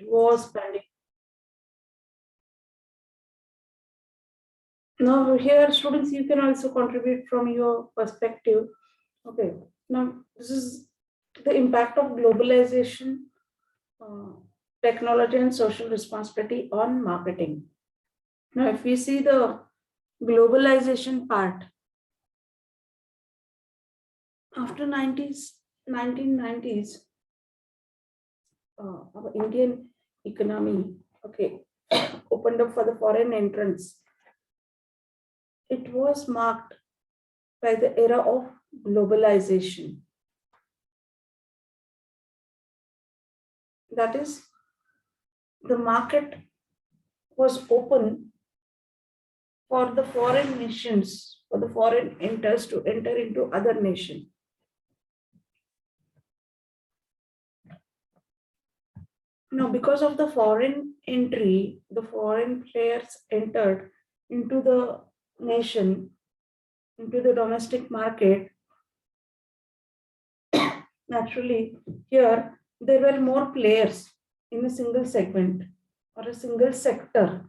was pending. Now here, students, you can also contribute from your perspective. Okay, now this is the impact of globalization, technology and social responsibility on marketing. Now, if we see the globalization part, after 1990s, our Indian economy, okay, opened up for the foreign entrants. It was marked by the era of globalization. That is, the market was open for the foreign nations, for the foreign enters to enter into other nation. Now, because of the foreign entry, the foreign players entered into the nation, into the domestic market. Naturally, here there were more players in a single segment or a single sector.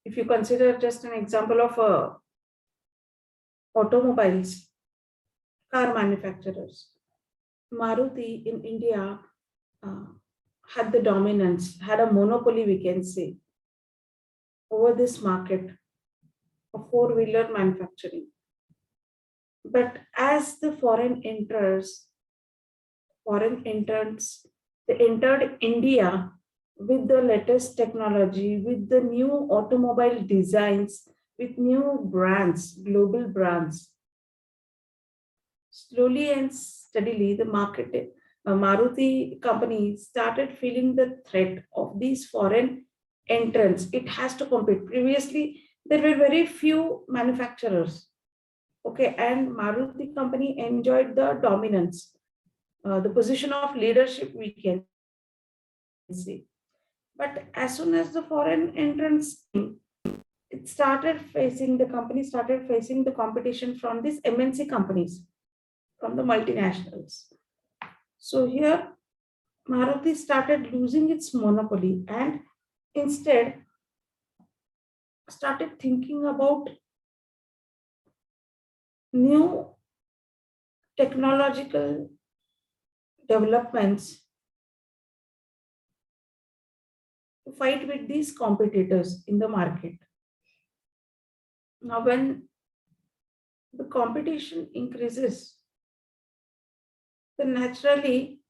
If you consider just an example of automobiles, car manufacturers, Maruti in India had the dominance, had a monopoly, we can say, over this market of four-wheeler manufacturing. But as the foreign entrants, they entered India with the latest technology, with the new automobile designs, with new brands, global brands. Slowly and steadily, the market, Maruti company started feeling the threat of these foreign entrants. It has to compete. Previously, there were very few manufacturers. Okay, and Maruti company enjoyed the dominance, the position of leadership, we can say. But as soon as the foreign entrants came, the company started facing the competition from these MNC companies, from the multinationals. So here, Maruti started losing its monopoly and instead started thinking about new technological developments to fight with these competitors in the market. Now, when the competition increases, then naturally,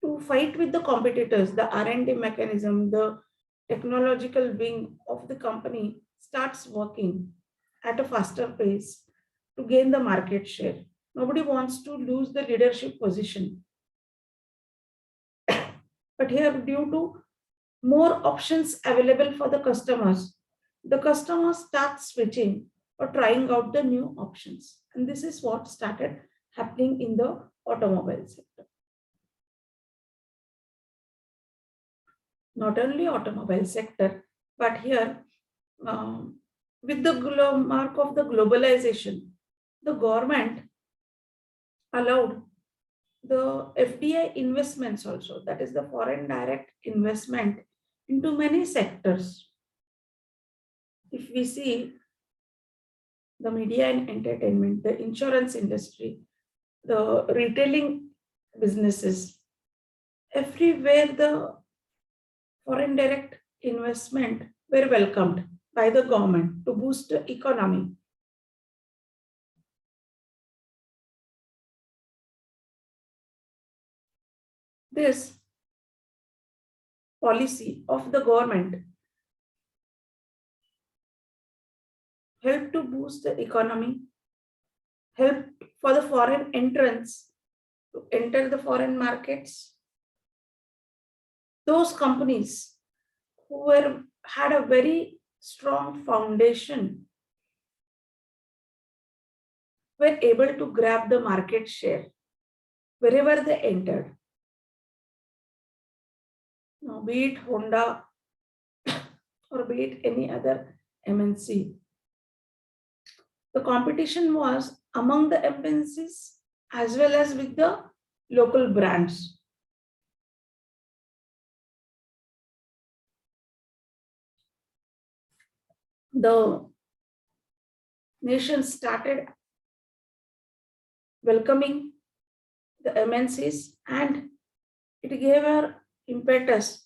to fight with the competitors, the R&D mechanism, the technological wing of the company starts working at a faster pace to gain the market share. Nobody wants to lose the leadership position. But here, due to more options available for the customers start switching or trying out the new options. And this is what started happening in the automobile sector. Not only automobile sector, but here, with the mark of the globalization, the government allowed the FDI investments also, that is the foreign direct investment, into many sectors. If we see the media and entertainment, the insurance industry, the retailing businesses, everywhere the foreign direct investment were welcomed by the government to boost the economy. This policy of the government helped to boost the economy, helped for the foreign entrants to enter the foreign markets. Those companies who had a very strong foundation were able to grab the market share wherever they entered. Now, be it Honda or be it any other MNC, the competition was among the MNCs as well as with the local brands. The nation started welcoming the MNCs, and it gave an impetus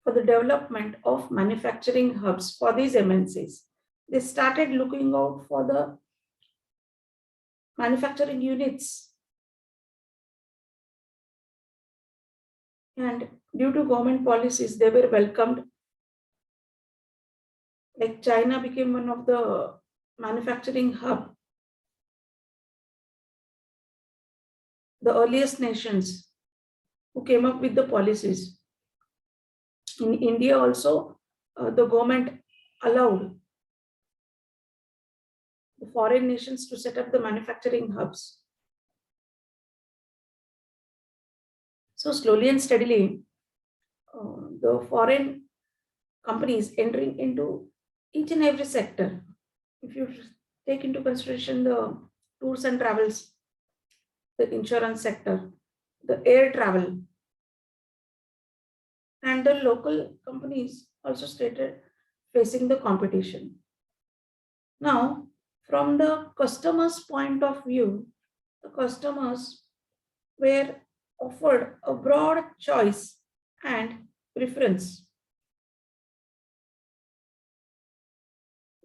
for the development of manufacturing hubs for these MNCs. They started looking out for the manufacturing units, and due to government policies, they were welcomed. Like China became one of the manufacturing hub, the earliest nations who came up with the policies. In India also, the government allowed the foreign nations to set up the manufacturing hubs. So slowly and steadily, the foreign companies entering into each and every sector. If you take into consideration the tours and travels, the insurance sector, the air travel, and the local companies also started facing the competition. Now, from the customer's point of view, the customers were offered a broad choice and preference.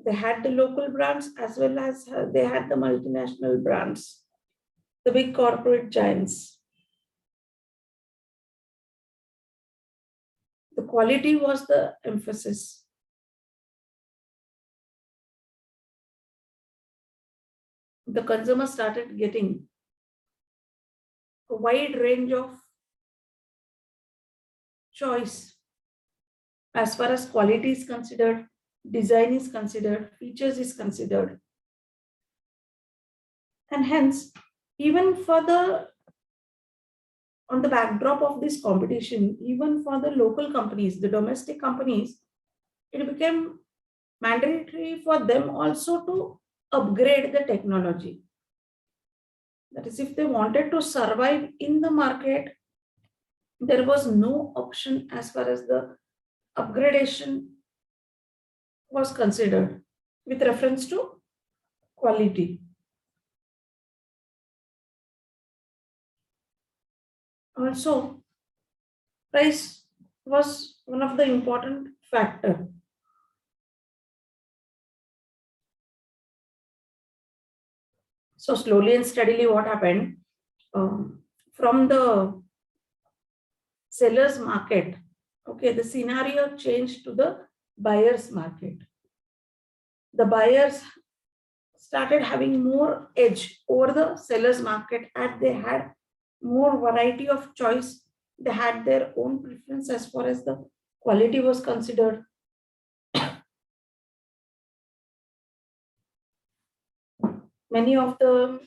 They had the local brands as well as they had the multinational brands, the big corporate giants. The quality was the emphasis. The consumer started getting a wide range of choice as far as quality is considered, design is considered, features is considered. And hence, even for the on the backdrop of this competition, even for the local companies, the domestic companies, it became mandatory for them also to upgrade the technology. That is, if they wanted to survive in the market, there was no option as far as the upgradation was considered with reference to quality. Also, price was one of the important factor. So slowly and steadily, what happened from the seller's market? Okay, the scenario changed to the buyer's market. The buyers started having more edge over the seller's market, and they had more variety of choice. They had their own preference as far as the quality was considered. Many of them,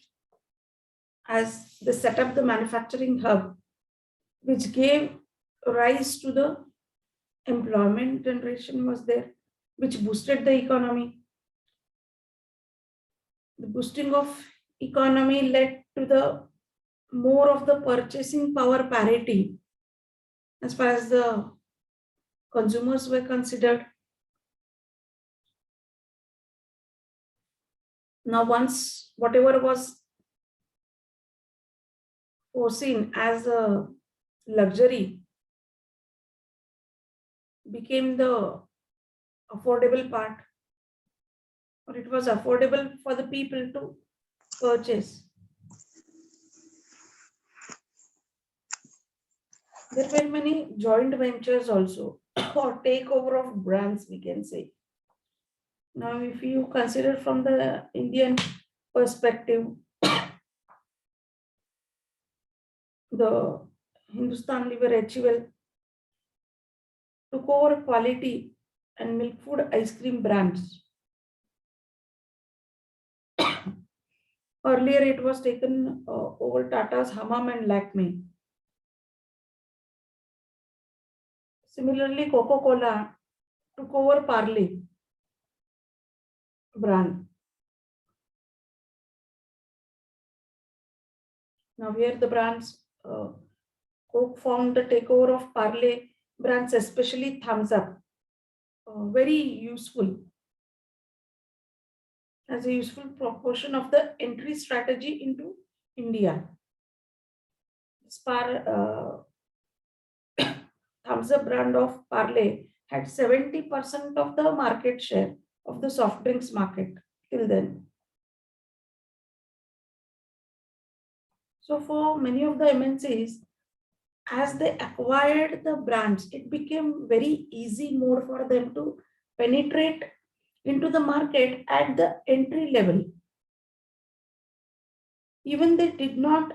as they set up the manufacturing hub, which gave rise to the employment generation was there, which boosted the economy. The boosting of economy led to the more of the purchasing power parity as far as the consumers were considered. Now, once whatever was foreseen as a luxury became the affordable part, or it was affordable for the people to purchase. There were many joint ventures also, or takeover of brands, we can say. Now, if you consider from the Indian perspective, the Hindustan Liver HUL took over quality and milk food ice cream brands. Earlier, it was taken over Tata's Hamam and Lakme. Similarly, Coca-Cola took over Parle brand. Now here the brands, Coke found the takeover of Parle brands, especially Thumbs Up, very useful as a useful proportion of the entry strategy into India. Thumbs Up brand of Parle had 70% of the market share of the soft drinks market till then. So for many of the MNCs, as they acquired the brands, it became very easy mode for them to penetrate into the market at the entry level. Even they did not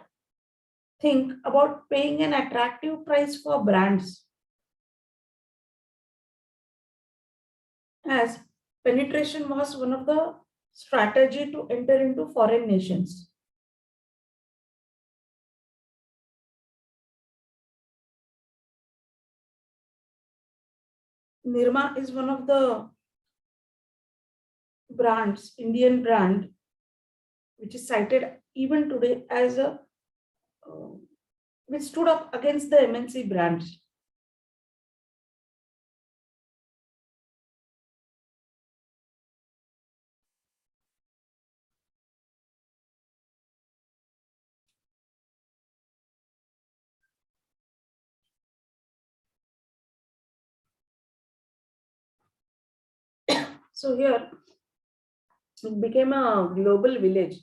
think about paying an attractive price for brands, as penetration was one of the strategy to enter into foreign nations. Nirma is one of the brands, Indian brand, which is cited even today as a which stood up against the MNC brands. So here it became a global village.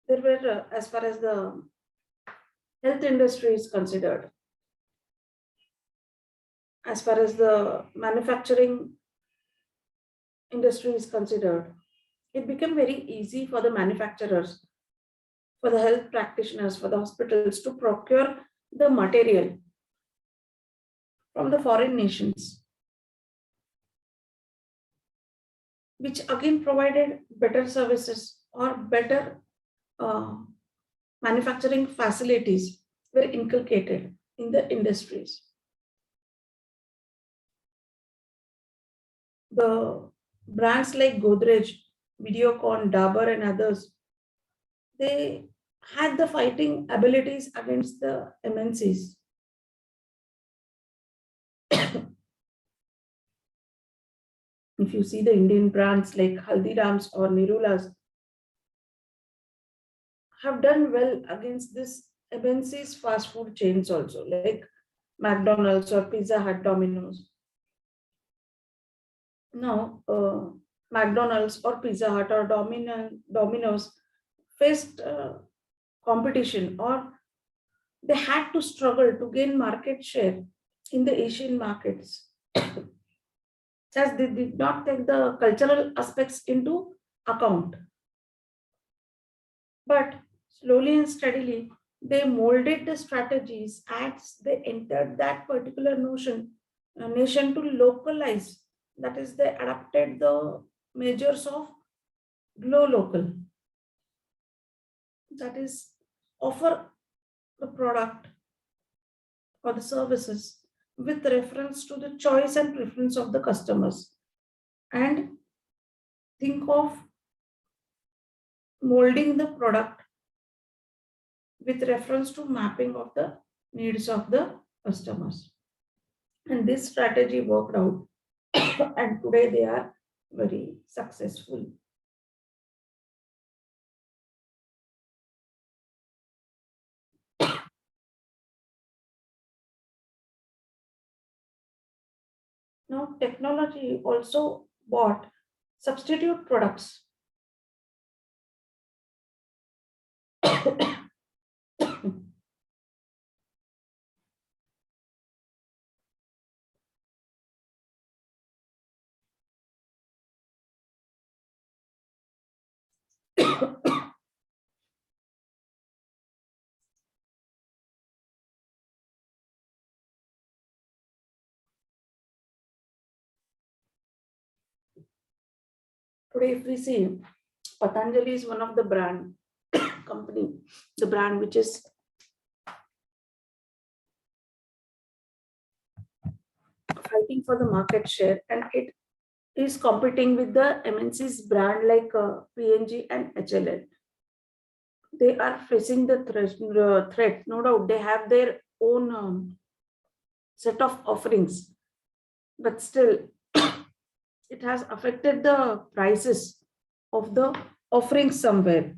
There were, as far as the health industry is considered, as far as the manufacturing industry is considered, it became very easy for the manufacturers, for the health practitioners, for the hospitals to procure the material from the foreign nations, which again provided better services or better manufacturing facilities were inculcated in the industries. The brands like Godrej, Videocon, Dabur, and others, they had the fighting abilities against the MNCs. If you see the Indian brands like Haldiram's or Nirula's have done well against this MNC's fast food chains also, like McDonald's or Pizza Hut, Domino's. Now, McDonald's or Pizza Hut or Domino's faced competition, or they had to struggle to gain market share in the Asian markets, as they did not take the cultural aspects into account. But slowly and steadily, they molded the strategies as they entered that particular nation to localize. That is, they adapted the measures of glow local. That is, offer the product or the services with reference to the choice and preference of the customers, and think of molding the product with reference to mapping of the needs of the customers. And this strategy worked out, and today they are very successful. Now, technology also bought substitute products. Today, if we see, Patanjali is one of the brand company, the brand which is fighting for the market share, and it is competing with the MNC's brand like P&G and HLL. they are facing the threat. No doubt, they have their own set of offerings, but still, it has affected the prices of the offerings somewhere.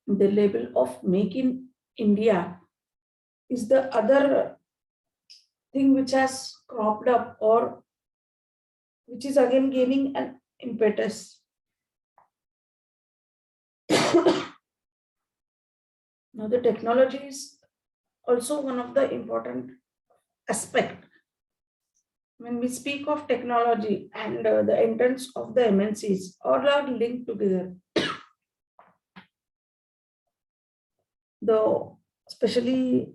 The label of Make in India is the other thing which has cropped up, or which is again gaining an impetus. Now, the technology is also one of the important aspect. When we speak of technology and the entrance of the MNCs, all are linked together. The especially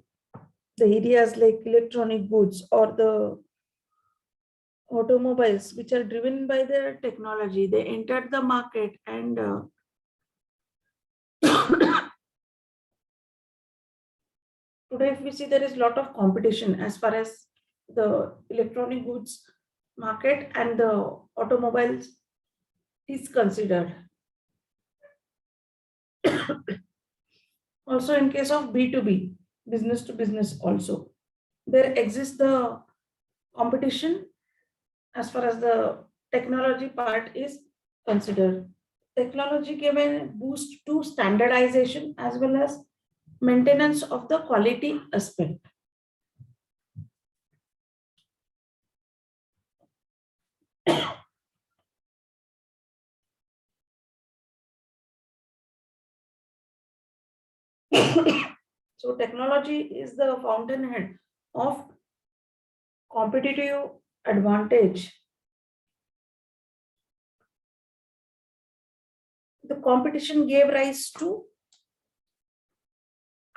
the areas like electronic goods or the automobiles, which are driven by the technology, they entered the market, and today, if we see, there is a lot of competition as far as the electronic goods market and the automobiles is considered. Also, in case of B2B, business to business, also there exists the competition as far as the technology part is considered. Technology gave a boost to standardization as well as maintenance of the quality aspect. So technology is the fountainhead of competitive advantage. The competition gave rise to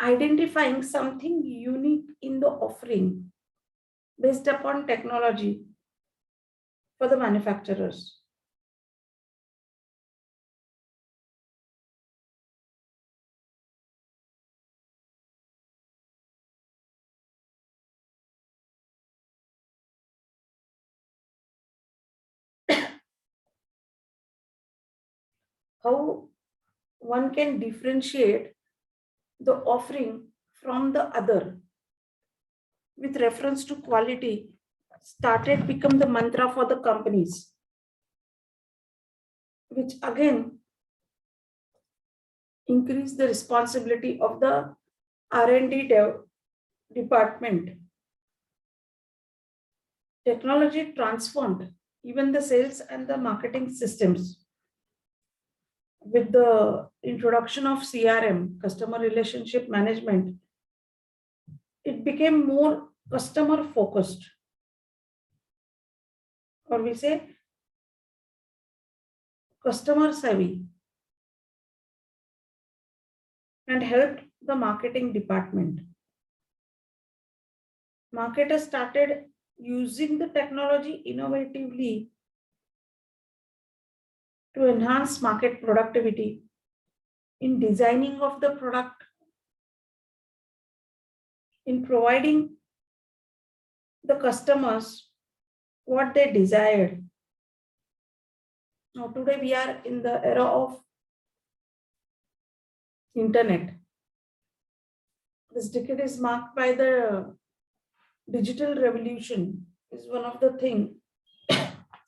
identifying something unique in the offering based upon technology for the manufacturers. How one can differentiate the offering from the other with reference to quality started become the mantra for the companies, which again increase the responsibility of the R&D department. Technology transformed even the sales and the marketing systems. With the introduction of CRM, customer relationship management, it became more customer focused, or we say customer savvy, and helped the marketing department. Marketers started using the technology innovatively to enhance market productivity in designing of the product, in providing the customers what they desired. Now, today we are in the era of internet. This decade is marked by the digital revolution, is one of the things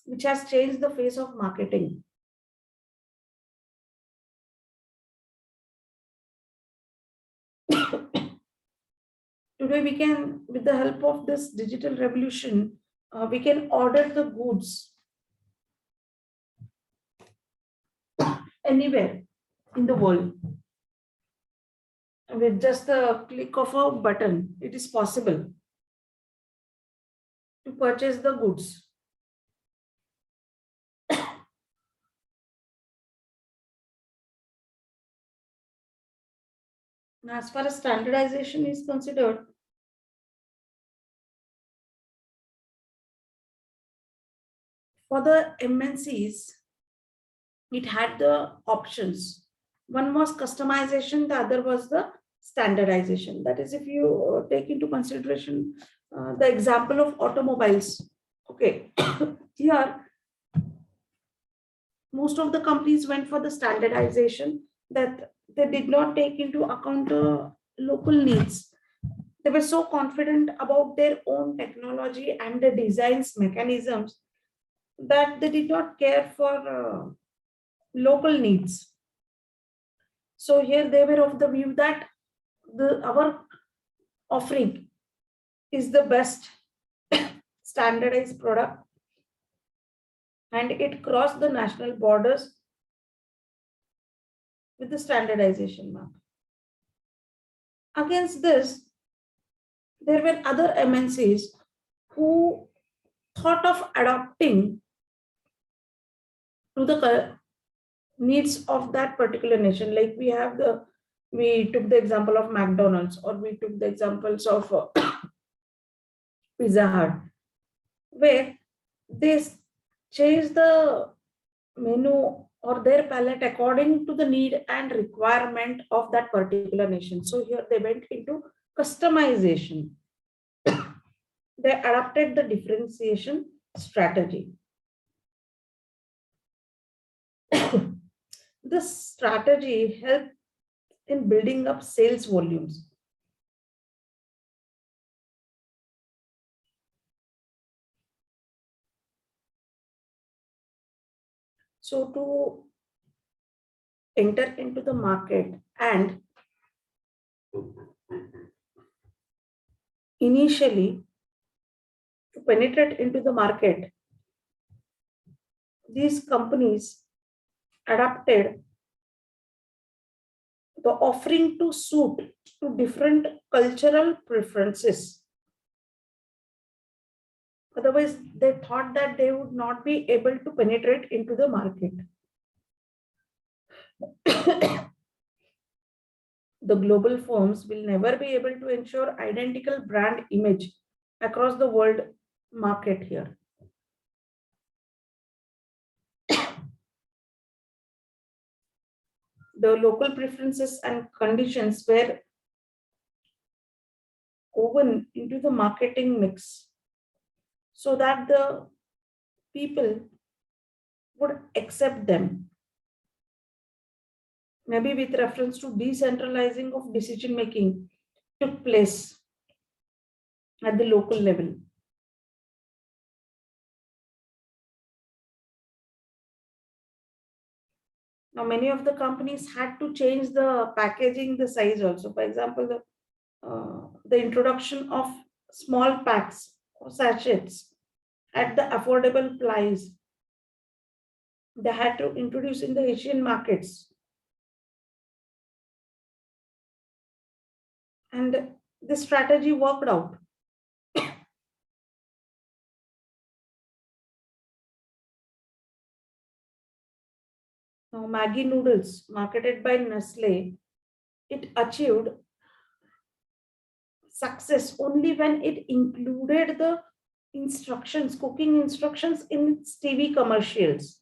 which has changed the face of marketing. Today we can, with the help of this digital revolution, we can order the goods anywhere in the world. With just the click of a button, it is possible to purchase the goods. Now, as far as standardization is considered, for the MNCs, it had the options. One was customization, the other was the standardization. That is, if you take into consideration the example of automobiles. Okay, here most of the companies went for the standardization, that they did not take into account the local needs. They were so confident about their own technology and the designs mechanisms that they did not care for local needs. So here they were of the view that our offering is the best standardized product, and it crossed the national borders with the standardization mark. Against this, there were other MNCs who thought of adapting to the needs of that particular nation. Like we took the example of McDonald's, or we took the examples of Pizza Hut, where they change the menu or their palette according to the need and requirement of that particular nation. So here they went into customization. They adapted the differentiation strategy. This strategy helped in building up sales volumes. So to enter into the market and initially to penetrate into the market, these companies adapted the offering to suit to different cultural preferences. Otherwise, they thought that they would not be able to penetrate into the market. The global firms will never be able to ensure identical brand image across the world market here. The local preferences and conditions were woven into the marketing mix so that the people would accept them. Maybe with reference to decentralizing of decision making took place at the local level. Now, many of the companies had to change the packaging, the size also. For example, the introduction of small packs or sachets at the affordable price. They had to introduce in the Asian markets. And this strategy worked out. Now, Maggi noodles, marketed by Nestle, it achieved success only when it included the instructions, cooking instructions in its TV commercials,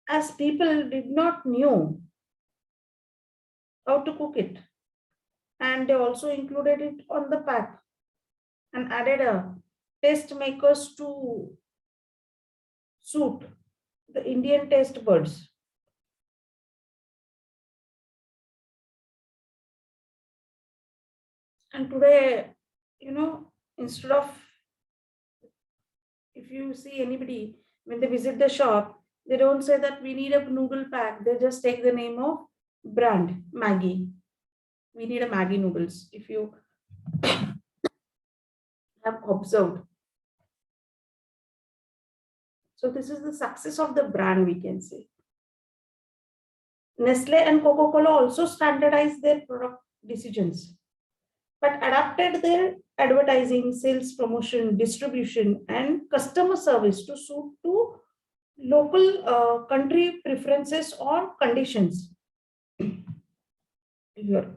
as people did not know how to cook it. And they also included it on the pack and added a taste makers to suit the Indian taste buds. And today, instead of, if you see anybody when they visit the shop, they don't say that we need a noodle pack. They just take the name of brand Maggi. We need a Maggi noodles. If you have observed. So this is the success of the brand, we can say. Nestle and Coca-Cola also standardized their product decisions, but adapted their advertising, sales promotion, distribution, and customer service to suit to local country preferences or conditions. Here.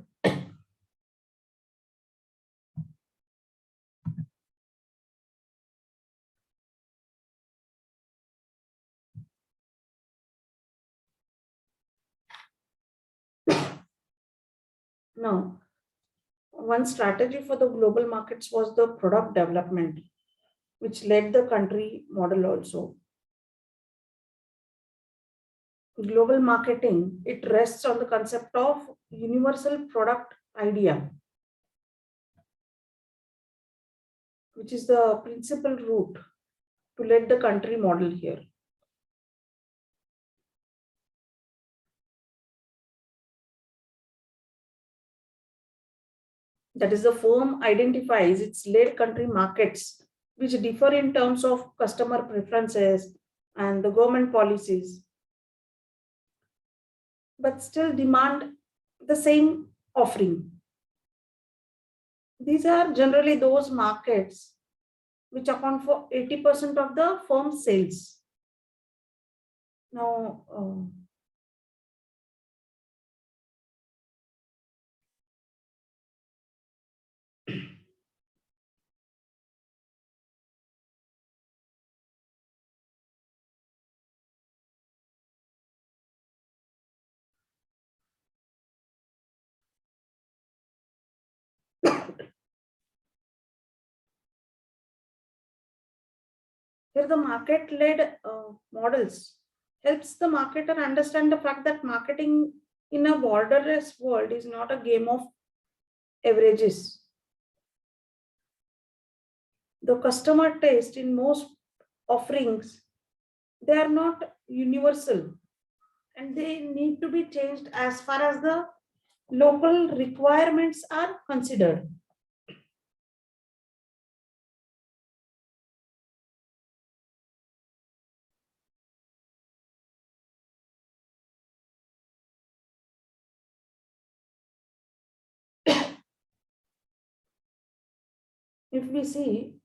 Now, one strategy for the global markets was the product development, which led the country model also. global marketing, it rests on the concept of universal product idea, which is the principal route to let the country model here. That is, the firm identifies its lead country markets, which differ in terms of customer preferences and the government policies, but still demand the same offering. These are generally those markets which account for 80% of the firm's sales. Now, here the market-led models helps the marketer understand the fact that marketing in a borderless world is not a game of averages. The customer taste in most offerings, they are not universal and they need to be changed as far as the local requirements are considered. If we see,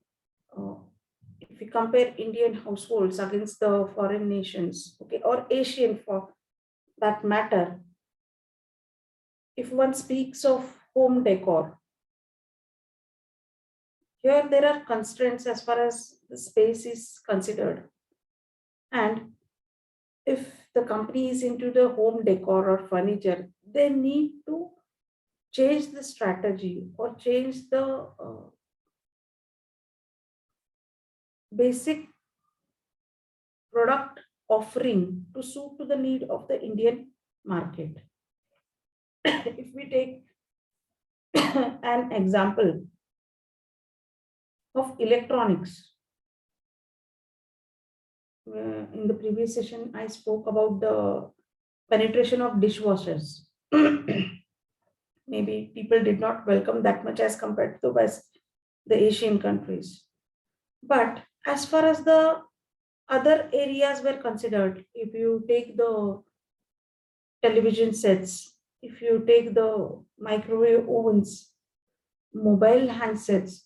if we compare Indian households against the foreign nations, okay, or Asian for that matter, if one speaks of home decor, here there are constraints as far as the space is considered. And if the company is into the home decor or furniture, they need to change the strategy or change the basic product offering to suit to the need of the Indian market. If we take an example of electronics, in the previous session, I spoke about the penetration of dishwashers. Maybe people did not welcome that much as compared to the Asian countries. But as far as the other areas were considered, if you take the television sets, if you take the microwave ovens, mobile handsets,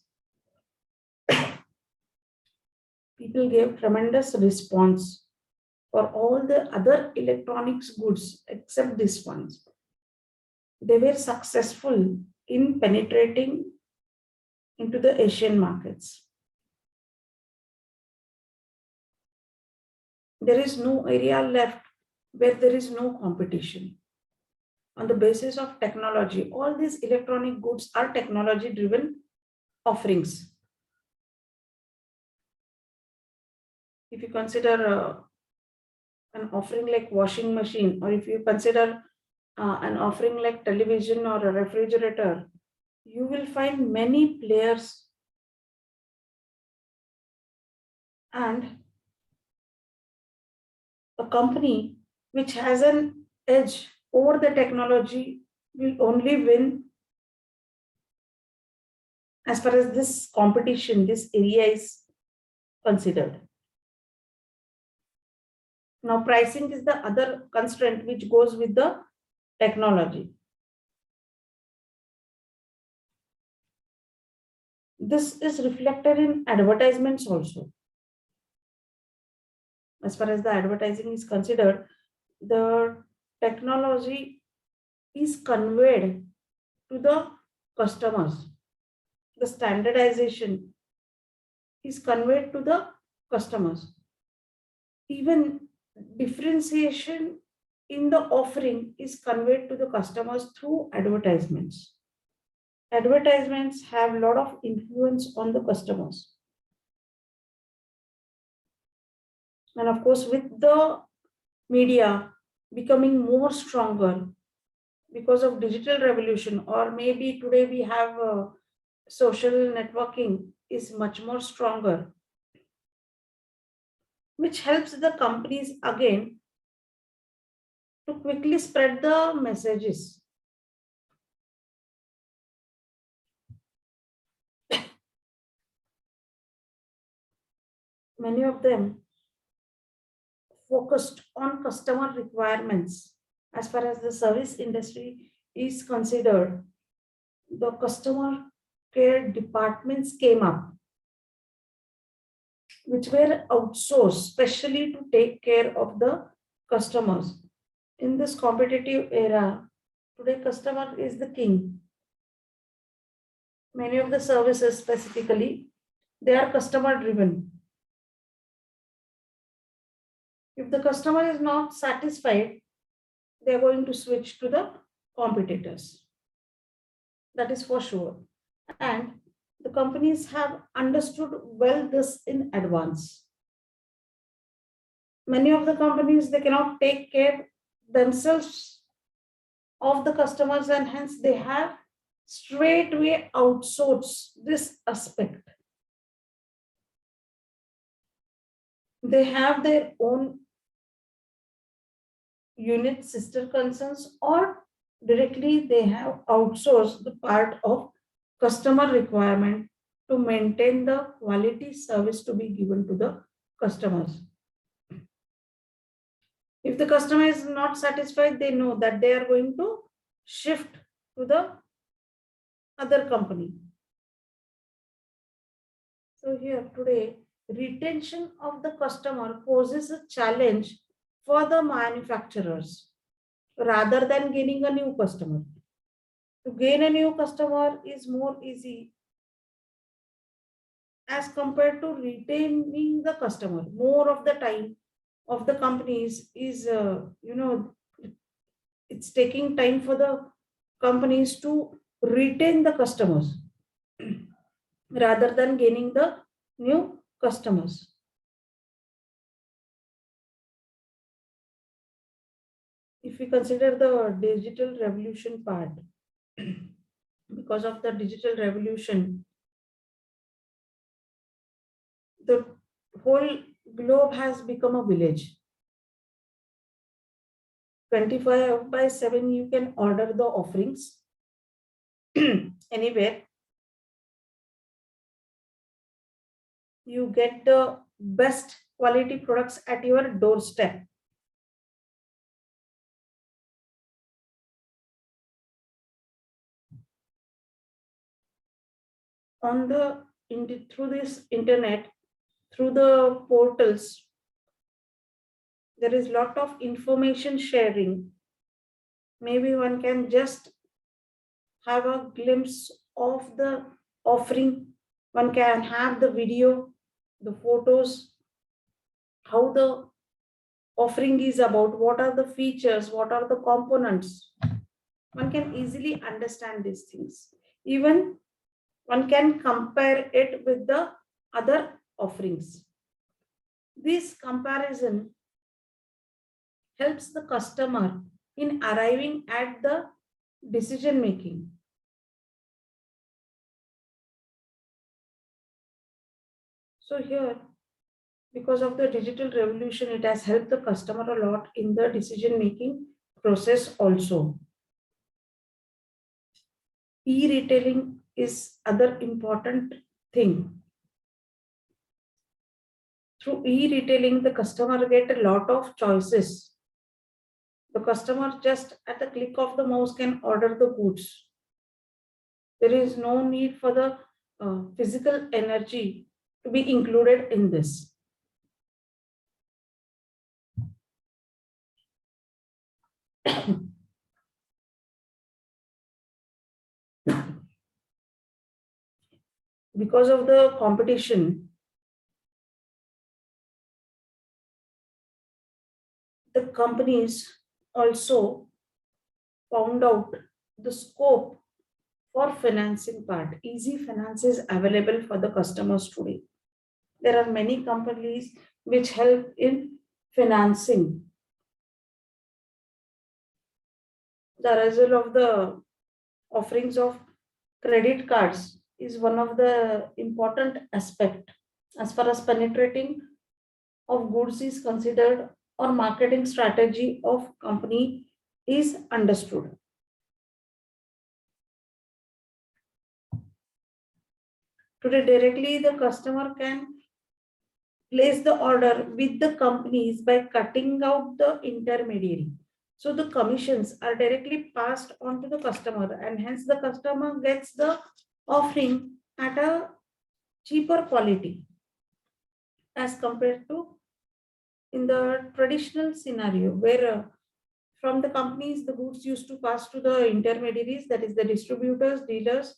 people gave tremendous response for all the other electronics goods except this ones. They were successful in penetrating into the Asian markets. There is no area left where there is no competition. On the basis of technology, all these electronic goods are technology driven offerings. If you consider an offering like washing machine, or if you consider an offering like television or a refrigerator, you will find many players, and a company which has an edge over the technology will only win as far as this competition, this area is considered. Now, pricing is the other constraint which goes with the technology. This is reflected in advertisements also. As far as the advertising is considered, the technology is conveyed to the customers. The standardization is conveyed to the customers. Even differentiation in the offering is conveyed to the customers through advertisements. Advertisements have a lot of influence on the customers. And of course, with the media, becoming more stronger because of digital revolution, or maybe today we have social networking is much more stronger, which helps the companies again to quickly spread the messages. Many of them focused on customer requirements. As far as the service industry is considered, the customer care departments came up, which were outsourced specially to take care of the customers. In this competitive era, today customer is the king. Many of the services specifically, they are customer driven. If the customer is not satisfied, they are going to switch to the competitors. That is for sure. And the companies have understood well this in advance. Many of the companies, they cannot take care themselves of the customers, and hence they have straightway outsourced this aspect. They have their own unit sister concerns, or directly they have outsourced the part of customer requirement to maintain the quality service to be given to the customers. If the customer is not satisfied, they know that they are going to shift to the other company. So here today, retention of the customer poses a challenge for the manufacturers rather than gaining a new customer. To gain a new customer is more easy as compared to retaining the customer. More of the time of the companies is, it's taking time for the companies to retain the customers rather than gaining the new customers. If we consider the digital revolution part, because of the digital revolution, the whole globe has become a village. 24/7, you can order the offerings anywhere. You get the best quality products at your doorstep. On the through this internet, through the portals, there is lot of information sharing. Maybe one can just have a glimpse of the offering. One can have the video, the photos, how the offering is about, what are the features, what are the components. One can easily understand these things. Even one can compare it with the other offerings. This comparison helps the customer in arriving at the decision making. So here, because of the digital revolution, it has helped the customer a lot in the decision making process also. E-retailing is other important thing. Through e-retailing, the customer get a lot of choices. The customer just at the click of the mouse can order the goods. There is no need for the physical energy to be included in this. Because of the competition, the companies also found out the scope for financing part. Easy finance is available for the customers today. There are many companies which help in financing. The arousal of the offerings of credit cards is one of the important aspect as far as penetrating of goods is considered or marketing strategy of company is understood. Today, directly the customer can place the order with the companies by cutting out the intermediary. So the commissions are directly passed on to the customer, and hence the customer gets the offering at a cheaper quality as compared to in the traditional scenario where from the companies the goods used to pass to the intermediaries, that is the distributors, dealers,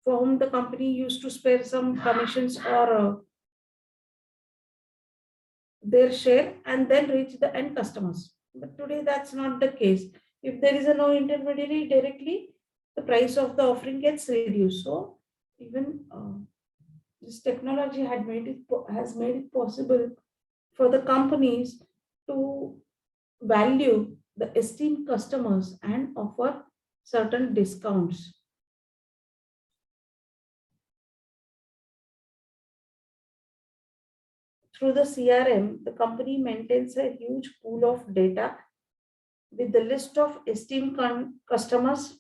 for whom the company used to spare some commissions or their share and then reach the end customers. But today that's not the case. If there is a no intermediary directly, the price of the offering gets reduced. So even this technology has made it possible for the companies to value the esteemed customers and offer certain discounts. Through the CRM, the company maintains a huge pool of data with the list of esteemed customers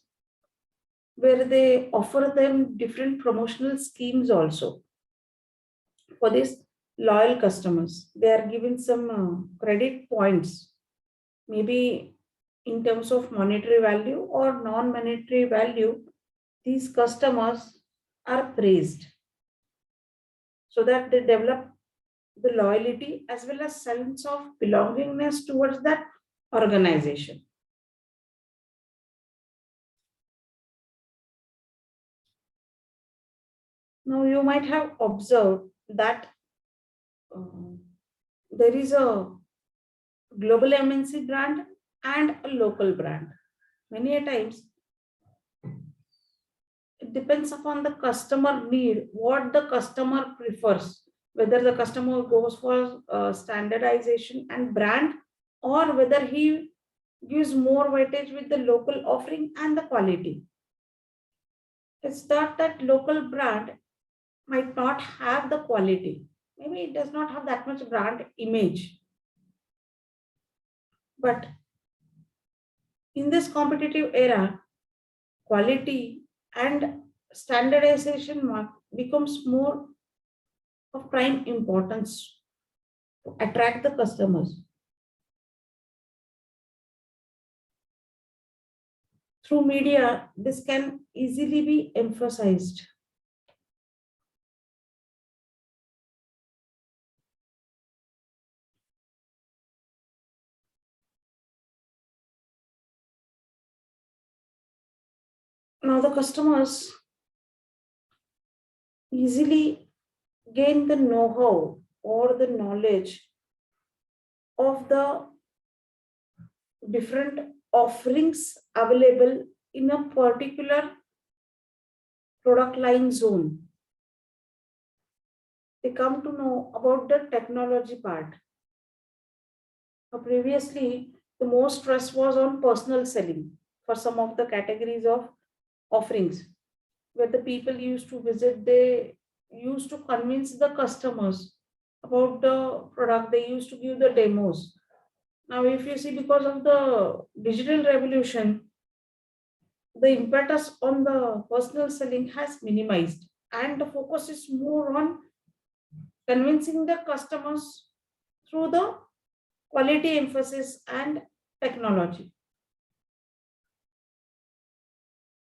where they offer them different promotional schemes also. For these loyal customers, they are given some credit points, maybe in terms of monetary value or non-monetary value. These customers are praised so that they develop the loyalty as well as sense of belongingness towards that organization. Now you might have observed that uh, there is a global MNC brand and a local brand. Many a times it depends upon the customer need, what the customer prefers, whether the customer goes for standardization and brand or whether he gives more weightage with the local offering and the quality. It's not that local brand might not have the quality. Maybe it does not have that much brand image. But in this competitive era, quality and standardization becomes more of prime importance to attract the customers. Through media, this can easily be emphasized. Now the customers easily gain the know-how or the knowledge of the different offerings available in a particular product line zone. They come to know about the technology part. Now, previously, the most stress was on personal selling for some of the categories of offerings, where the people used to visit, they used to convince the customers about the product, they used to give the demos. Now, if you see, because of the digital revolution, the impetus on the personal selling has minimized, and the focus is more on convincing the customers through the quality emphasis and technology.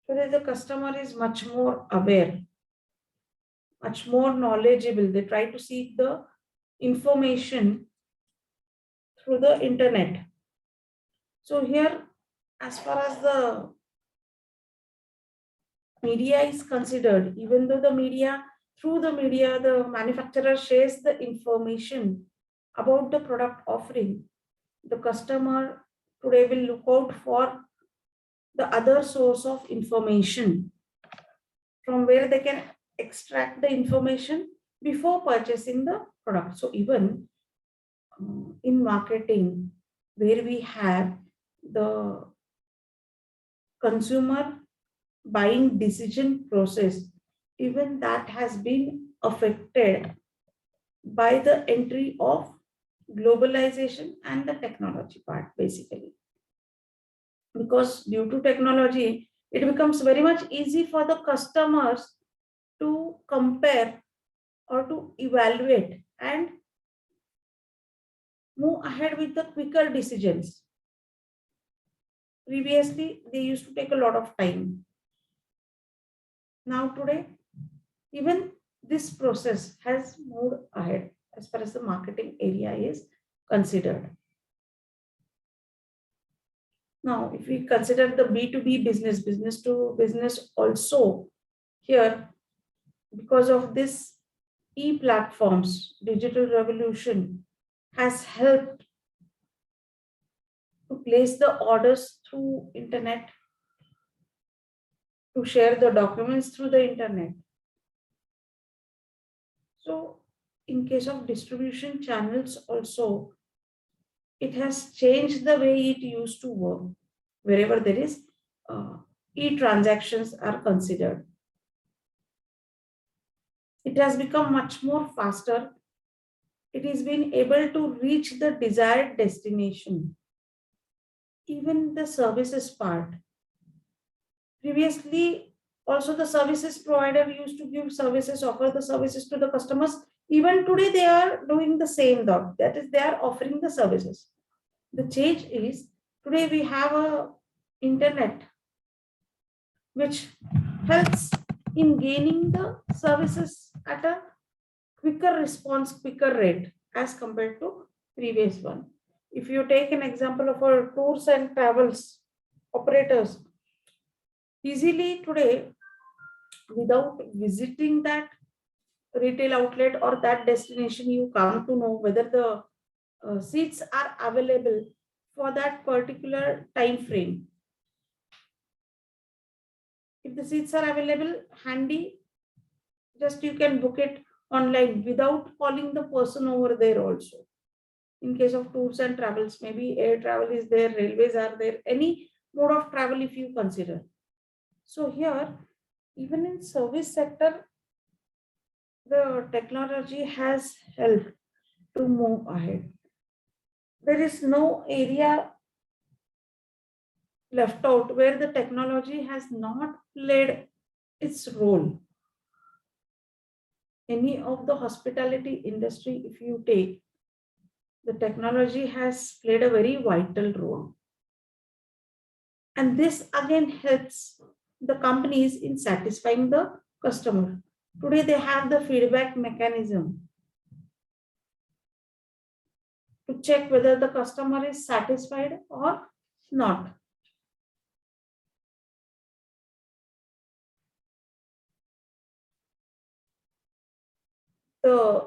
Today, the customer is much more aware, much more knowledgeable. They try to seek the information through the internet. So here, as far as the media is considered, even though through the media, the manufacturer shares the information about the product offering, the customer today will look out for the other source of information from where they can extract the information before purchasing the product. So even in marketing, where we have the consumer buying decision process, even that has been affected by the entry of globalization and the technology part, basically. Because due to technology, it becomes very much easy for the customers to compare or to evaluate and move ahead with the quicker decisions. Previously, they used to take a lot of time. Now, today, even this process has moved ahead as far as the marketing area is considered. Now, if we consider the B2B business, business to business also, here, because of this e-platforms, digital revolution has helped to place the orders through internet, to share the documents through the internet. So in case of distribution channels also, it has changed the way it used to work. Wherever there is e-transactions are considered, it has become much more faster. It is been able to reach the desired destination. Even the services part. Previously, also the services provider used to give services, offer the services to the customers. Even today, they are doing the same though. That is, they are offering the services. The change is today we have a internet which helps in gaining the services at a quicker response, quicker rate as compared to previous one. If you take an example of our tours and travels operators, easily today, without visiting that retail outlet or that destination, you come to know whether the seats are available for that particular time frame. If the seats are available handy, just you can book it online without calling the person over there also. In case of tours and travels, maybe air travel is there, railways are there, any mode of travel if you consider. So here, even in service sector, the technology has helped to move ahead. There is no area left out where the technology has not played its role. Any of the hospitality industry, if you take, the technology has played a very vital role. And this again helps the companies in satisfying the customer. Today they have the feedback mechanism to check whether the customer is satisfied or not.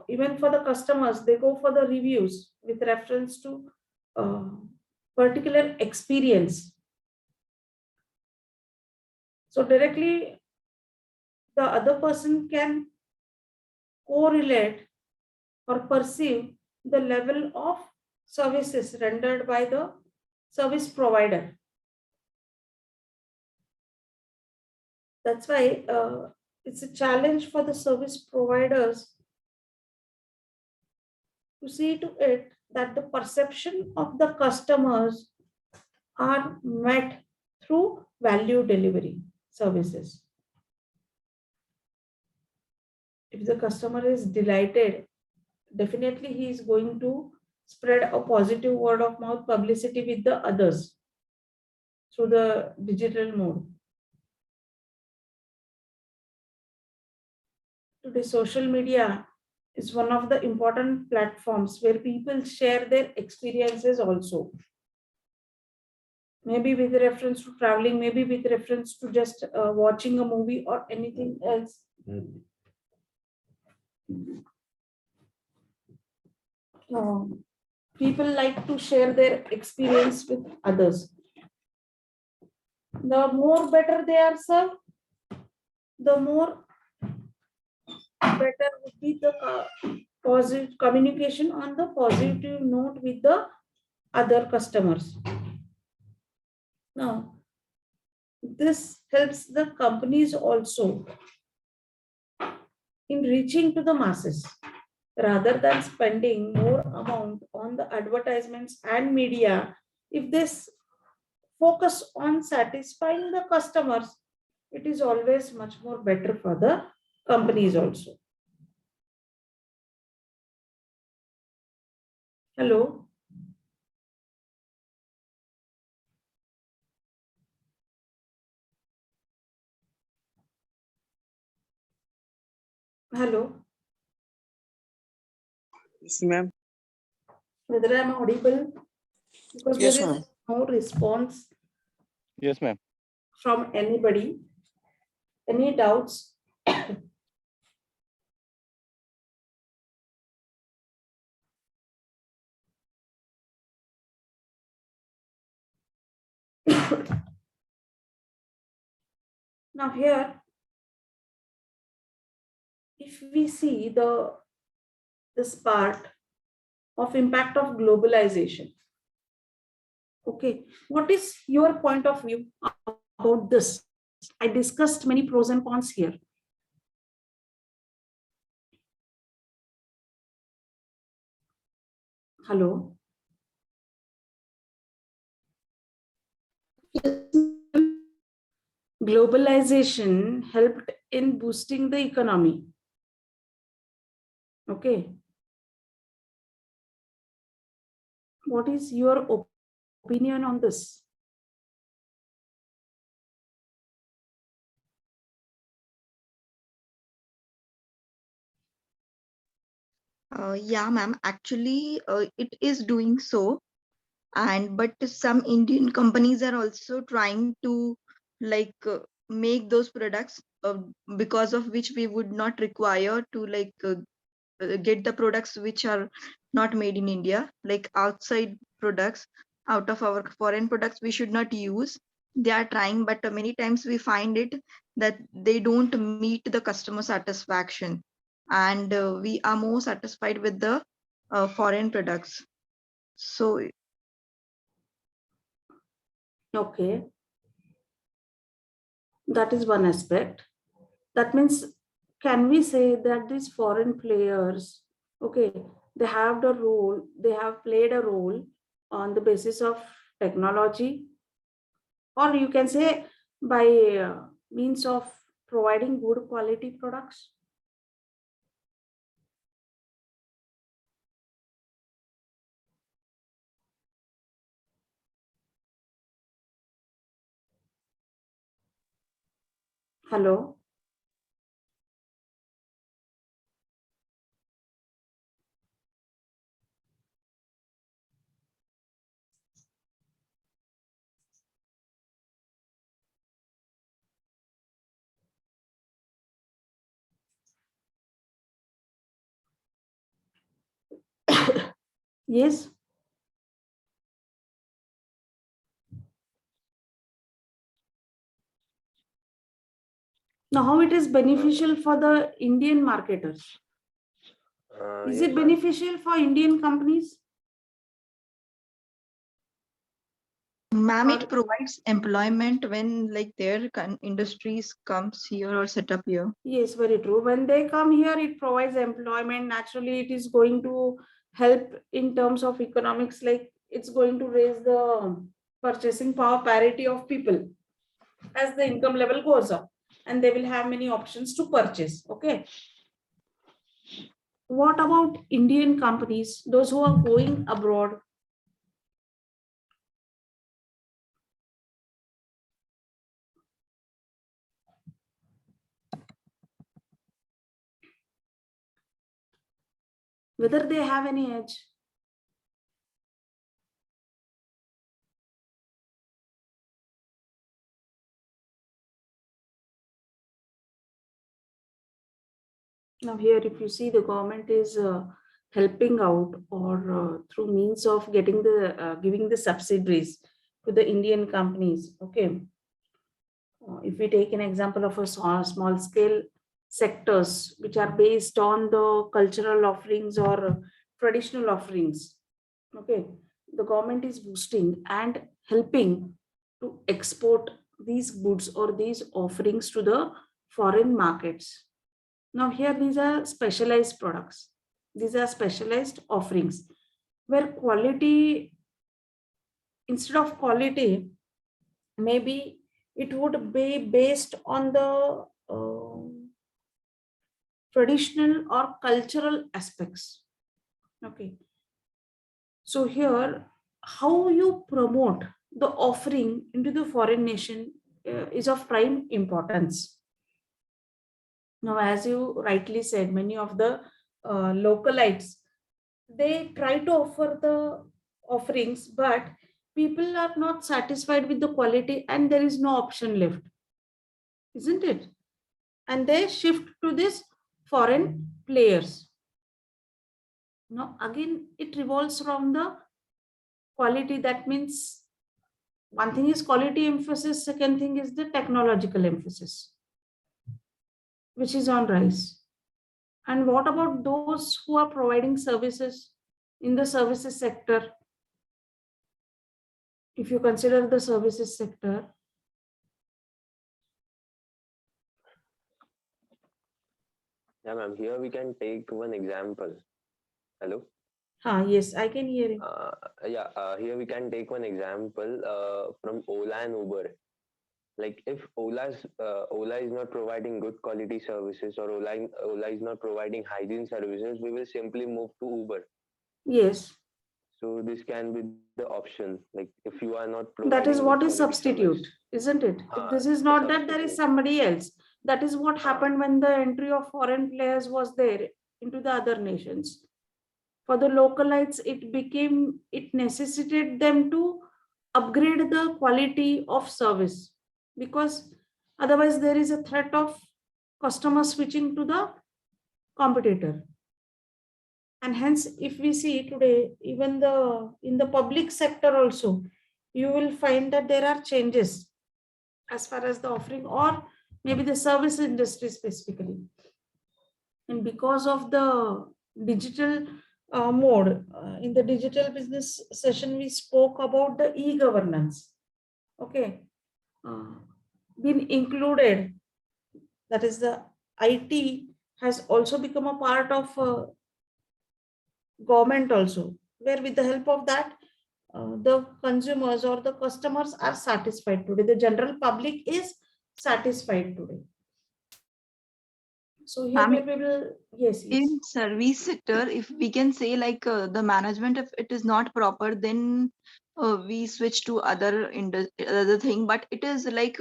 Even for the customers, they go for the reviews with reference to particular experience. So directly the other person can correlate or perceive the level of services rendered by the service provider. That's why it's a challenge for the service providers to see to it that the perception of the customers are met through value delivery services. If the customer is delighted, definitely he is going to spread a positive word of mouth publicity with the others through the digital mode. Today, social media is one of the important platforms where people share their experiences also. Maybe with reference to traveling, maybe with reference to just watching a movie or anything else. People like to share their experience with others. The more better they are served, the more better would be the positive communication on the positive note with the other customers. Now, this helps the companies also in reaching to the masses rather than spending more amount on the advertisements and media. If this focus on satisfying the customers, it is always much more better for the companies also. Hello. Hello. Yes, ma'am. Whether I am audible? Because Yes, there ma'am. is no response Yes, ma'am. from anybody. Any doubts? Now here, if we see this part of impact of globalization, okay, what is your point of view about this? I discussed many pros and cons here. Hello. Globalization helped in boosting the economy. Okay. What is your opinion on this? Yeah, ma'am. Actually, it is doing so, and but some Indian companies are also trying to like make those products because of which we would not require to get the products which are not made in India, like outside products, out of our foreign products we should not use. They are trying, but many times we find it that they don't meet the customer satisfaction, and we are more satisfied with the foreign products. So Okay, that is one aspect. That means, can we say that these foreign players, okay, they have played a role on the basis of technology, or you can say by means of providing good quality products? Hello. Yes. Now, how it is beneficial for the Indian marketers? Is it beneficial for Indian companies? ma'am, Or it provides employment when like their industries comes here or set up here. yes, very true. When they come here, it provides employment. Naturally, it is going to help in terms of economics, like it's going to raise the purchasing power parity of people as the income level goes up, and they will have many options to purchase. Okay. What about Indian companies, those who are going abroad? Whether they have any edge? Now here, if you see, the government is helping out, or through means of getting the giving the subsidies to the Indian companies. Okay, if we take an example of a small scale sectors which are based on the cultural offerings or traditional offerings. Okay, the government is boosting and helping to export these goods or these offerings to the foreign markets. Now here these are specialized products. These are specialized offerings where quality, instead of quality, maybe it would be based on the traditional or cultural aspects. Okay. So here, how you promote the offering into the foreign nation is of prime importance. Now, as you rightly said, many of the localites, they try to offer the offerings, but people are not satisfied with the quality and there is no option left, isn't it? And they shift to this foreign players. Now, again, it revolves around the quality. That means one thing is quality emphasis, second thing is the technological emphasis, which is on rise. And what about those who are providing services in the services sector? If you consider the services sector, Yeah, ma'am. Here we can take one example. Hello. yes, I can hear you. Here we can take one example from Ola and Uber. Like if Ola is not providing good quality services or Ola is not providing hygiene services, we will simply move to Uber. Yes, So this can be the option. Like if you are not that is providing what good is quality substitute, service. isn't it? This the is not that there is substitute. somebody else. That is what happened when the entry of foreign players was there into the other nations. For the localites, it necessitated them to upgrade the quality of service, because otherwise there is a threat of customers switching to the competitor. And hence, if we see today, even in the public sector also, you will find that there are changes as far as the offering or maybe the service industry specifically. And because of the digital mode, in the digital business session, we spoke about the e-governance. Okay. Been included, that is the IT has also become a part of government also, where with the help of that, the consumers or the customers are satisfied today. The general public is satisfied today. So here Ma'am, we will, yes, yes. in service sector, if we can say like the management, if it is not proper, then we switch to other thing. But it is like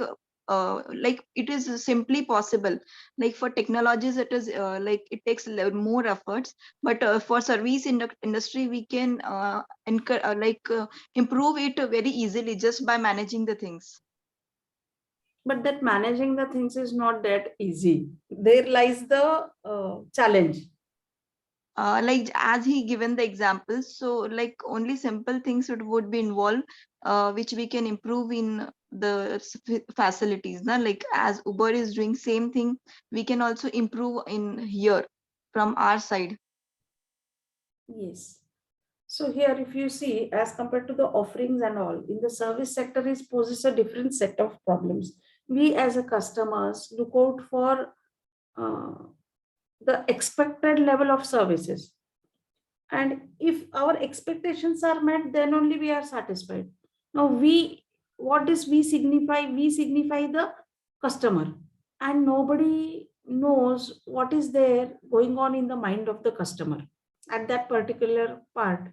it is simply possible. Like for technologies, it is like it takes more efforts. But for service industry, we can improve it very easily just by managing the things. But that managing the things is not that easy. There lies the challenge. Like as he given the examples, so like only simple things would be involved, which we can improve in the facilities. Na? Like as Uber is doing same thing, we can also improve in here from our side. Yes. So here, if you see, as compared to the offerings and all, in the service sector is poses a different set of problems. We as a customers look out for uh, the expected level of services. And if our expectations are met, then only we are satisfied. Now what does we signify? We signify the customer, and nobody knows what is there going on in the mind of the customer at that particular part.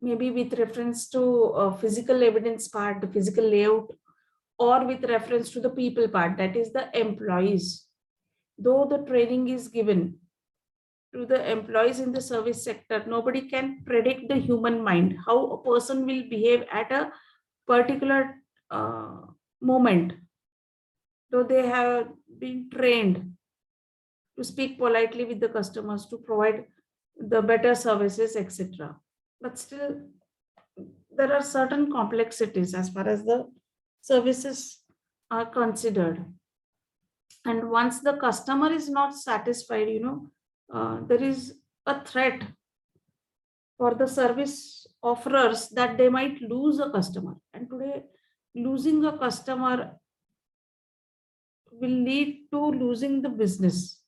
Maybe with reference to physical evidence part, the physical layout, or with reference to the people part, that is the employees. Though the training is given to the employees in the service sector, nobody can predict the human mind, how a person will behave at a particular moment. Though they have been trained to speak politely with the customers, to provide the better services, etc. But still, there are certain complexities as far as the services are considered. And once the customer is not satisfied, there is a threat for the service offerers that they might lose a customer. And today, losing a customer will lead to losing the business.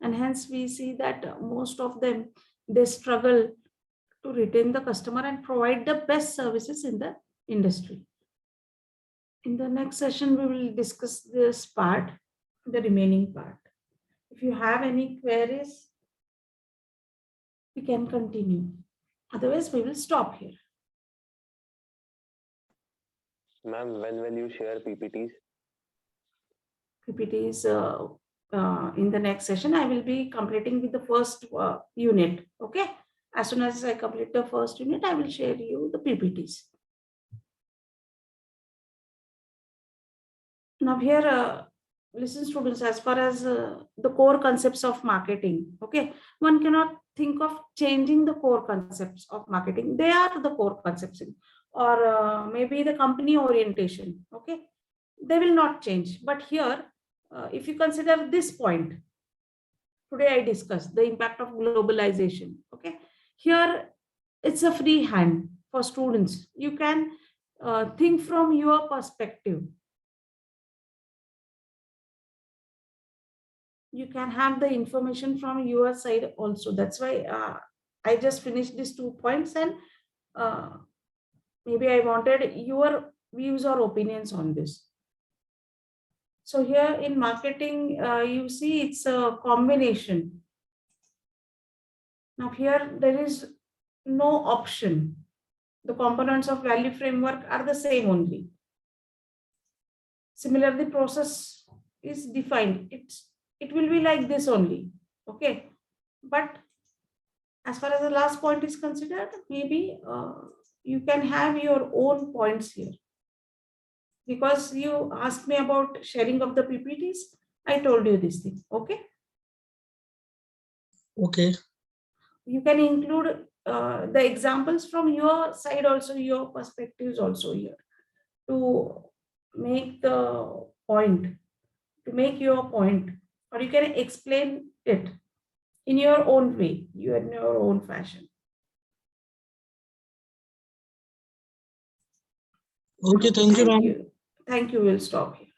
And hence we see that most of them, they struggle to retain the customer and provide the best services in the industry. In the next session, we will discuss this part, the remaining part. If you have any queries, we can continue. Otherwise, we will stop here. Ma'am, when will you share PPTs? PPTs in the next session. I will be completing with the first unit. Okay. As soon as I complete the first unit, I will share you the PPTs. Now here, listen students, as far as the core concepts of marketing, okay, one cannot think of changing the core concepts of marketing. They are the core concepts, or maybe the company orientation, okay, they will not change. But here, if you consider this point, today I discussed the impact of globalization, okay, here it's a free hand for students. You can think from your perspective. You can have the information from your side also. That's why I just finished these 2 points, and maybe I wanted your views or opinions on this. So here in marketing, you see it's a combination. Now here there is no option. The components of value framework are the same only. Similarly, process is defined. It will be like this only, okay? But as far as the last point is considered, maybe you can have your own points here. Because you asked me about sharing of the PPTs, I told you this thing, okay? Okay. You can include the examples from your side also, your perspectives also here, to make the point, to make your point, or you can explain it in your own way, in your own fashion. Okay, thank you, ma'am. Thank you. We'll stop here.